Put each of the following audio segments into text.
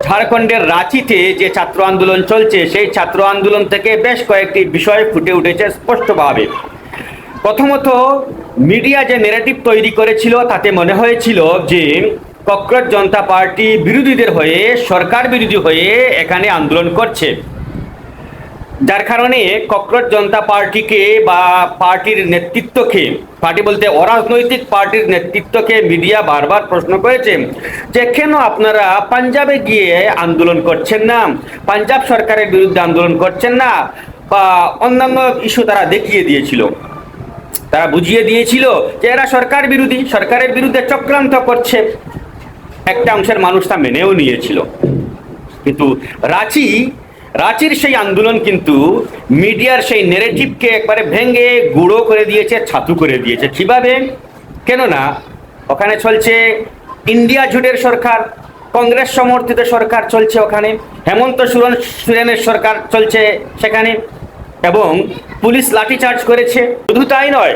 ঝাড়খণ্ডের রাঁচিতে যে ছাত্র আন্দোলন চলছে সেই ছাত্র আন্দোলন থেকে বেশ কয়েকটি বিষয় ফুটে উঠেছে স্পষ্টভাবে। প্রথমত, মিডিয়া যে ন্যারেটিভ তৈরি করেছিল তাতে মনে হয়েছিল যে ককরোচ জনতা পার্টি বিরোধীদের হয়ে, সরকার বিরোধী হয়ে এখানে আন্দোলন করছে, যার কারণে ককরোচ জনতা পার্টিকে বা পার্টির নেতৃত্বকে, পার্টি বলতে অরাজনৈতিক পার্টির নেতৃত্বকে মিডিয়া বারবার প্রশ্ন করেছে যে কেন আপনারা পাঞ্জাবে গিয়ে আন্দোলন করছেন না, পাঞ্জাব সরকারের বিরুদ্ধে আন্দোলন করছেন না, বা অন্যান্য ইস্যু তারা দেখিয়ে দিয়েছিল, তারা বুঝিয়ে দিয়েছিল যে এরা সরকার বিরোধী, সরকারের বিরুদ্ধে চক্রান্ত করছে। একটা অংশের মানুষ তা মেনেও নিয়েছিল। কিন্তু রাঁচির সেই আন্দোলন কিন্তু মিডিয়ার সেই ন্যারেটিভকে একবারে ভেঙে গুঁড়ো করে দিয়েছে, ছাতু করে দিয়েছে। কিভাবে? কেননা ওখানে চলছে ইন্ডিয়া জোটের সরকার, কংগ্রেস সমর্থিত সরকার চলছে ওখানে, হেমন্ত সোরেনের সরকার চলছে সেখানে, এবং পুলিশ লাঠিচার্জ করেছে। শুধু তাই নয়,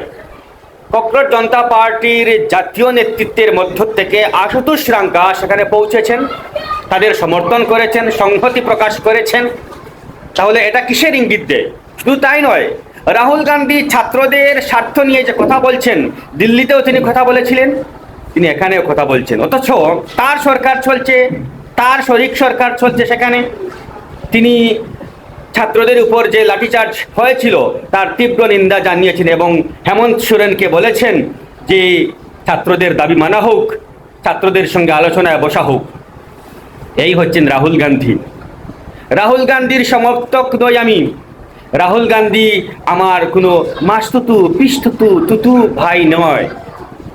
ককরোচ জনতা পার্টির জাতীয় নেতৃত্বের মধ্য থেকে আশুতোষ রাঙ্কা সেখানে পৌঁছেছেন, তাদের সমর্থন করেছেন, সংহতি প্রকাশ করেছেন। তাহলে এটা কিসের ইঙ্গিত দেয়? শুধু তাই নয়, রাহুল গান্ধী ছাত্রদের স্বার্থ নিয়ে যে কথা বলছেন, দিল্লিতেও তিনি কথা বলেছিলেন, তিনি এখানেও কথা বলছেন, অথচ তার সরকার চলছে, তার শরিক সরকার চলছে সেখানে। তিনি ছাত্রদের উপর যে লাঠিচার্জ হয়েছিল তার তীব্র নিন্দা জানিয়েছেন এবং হেমন্ত সোরেনকে বলেছেন যে ছাত্রদের দাবি মানা হোক, ছাত্রদের সঙ্গে আলোচনায় বসা হোক। এই হচ্ছেন রাহুল গান্ধী। রাহুল গান্ধীর সমর্থক নই আমি। রাহুল গান্ধী আমার কোনো মাস্তুতু পিস্তুতু তুতু ভাই নয়।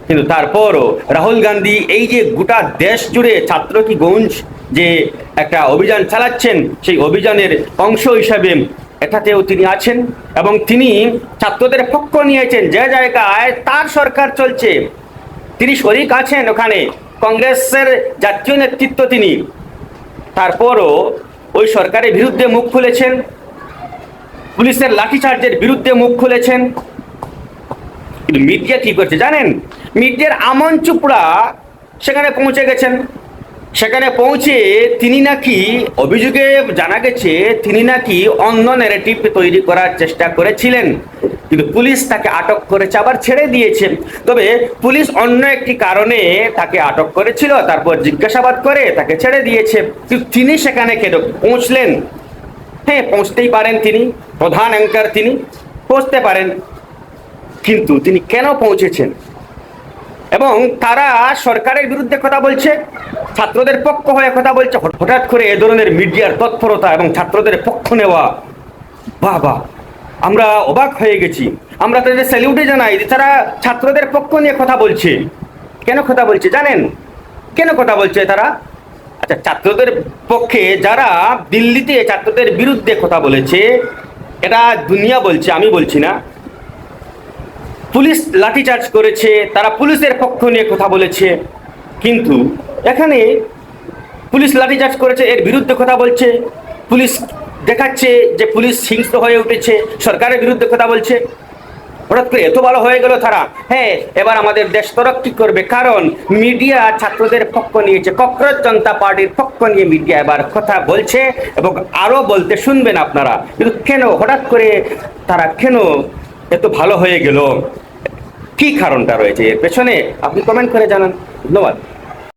কিন্তু তারপরও রাহুল গান্ধী এই যে গোটা দেশ জুড়ে ছাত্র কি গঞ্জ যে একটা অভিযান চালাচ্ছেন, সেই অভিযানের অংশ হিসাবে এটাতেও তিনি আছেন এবং তিনি ছাত্রদের পক্ষ নিয়েছেন। যে জায়গায় তার সরকার চলছে তিনি শরিক আছেন, ওখানে কংগ্রেসের জাতীয় নেতৃত্ব তিনি, তারপরও ওই সরকারের বিরুদ্ধে মুখ খুলেছেন, পুলিশের লাঠিচার্জের বিরুদ্ধে মুখ খুলেছেন। কিন্তু মিডিয়া কি করছে জানেন? মিডিয়ার আমন চোপড়া সেখানে পৌঁছে গেছেন। সেখানে পৌঁছে তিনি নাকি, অভিযোগে জানা গেছে তিনি নাকি অন্য ন্যারেটিভ তৈরি করার চেষ্টা করেছিলেন, কিন্তু পুলিশ তাকে আটক করেছে, আবার ছেড়ে দিয়েছে। তবে পুলিশ অন্য একটি কারণে তাকে আটক করেছিল, তারপর জিজ্ঞাসাবাদ করে তাকে ছেড়ে দিয়েছে। কিন্তু তিনি সেখানে কেন পৌঁছলেন? হ্যাঁ, পৌঁছতেই পারেন, তিনি প্রধান অ্যাঙ্কার, তিনি পৌঁছতে পারেন, কিন্তু তিনি কেন পৌঁছেছেন? এবং তারা সরকারের বিরুদ্ধে কথা বলছে, ছাত্রদের পক্ষ হয়ে কথা বলছে। হঠাৎ করে এ ধরনের মিডিয়ার তৎপরতা এবং ছাত্রদের পক্ষ নেওয়া, বাবা, আমরা অবাক হয়ে গেছি। আমরা তাদের স্যালিউটে জানাই যে তারা ছাত্রদের পক্ষ নিয়ে কথা বলছে। কেন কথা বলছে জানেন? কেন কথা বলছে তারা? আচ্ছা, ছাত্রদের পক্ষে যারা দিল্লিতে ছাত্রদের বিরুদ্ধে কথা বলেছে, এটা দুনিয়া বলছে, আমি বলছি না। পুলিশ লাঠিচার্জ করেছে, তারা পুলিশের পক্ষ নিয়ে কথা বলেছে, কিন্তু এখানে পুলিশ লাঠিচার্জ করেছে, এর বিরুদ্ধে কথা বলছে, পুলিশ দেখাচ্ছে যে পুলিশ হিংস্র হয়ে উঠেছে, সরকারের বিরুদ্ধে কথা বলছে। হঠাৎ করে এত ভালো হয়ে গেল তারা, হ্যাঁ এবার আমাদের দেশ তরক্কি করবে, কারণ মিডিয়া ছাত্রদের পক্ষ নিয়েছে, ককরোচ জনতা পার্টির পক্ষ নিয়ে মিডিয়া এবার কথা বলছে এবং আরো বলতে শুনবেন আপনারা। কিন্তু কেন হঠাৎ করে তারা কেন এত ভালো হয়ে গেল? কি কারণটা রয়েছে এর পেছনে? আপনি কমেন্ট করে জানান। ধন্যবাদ।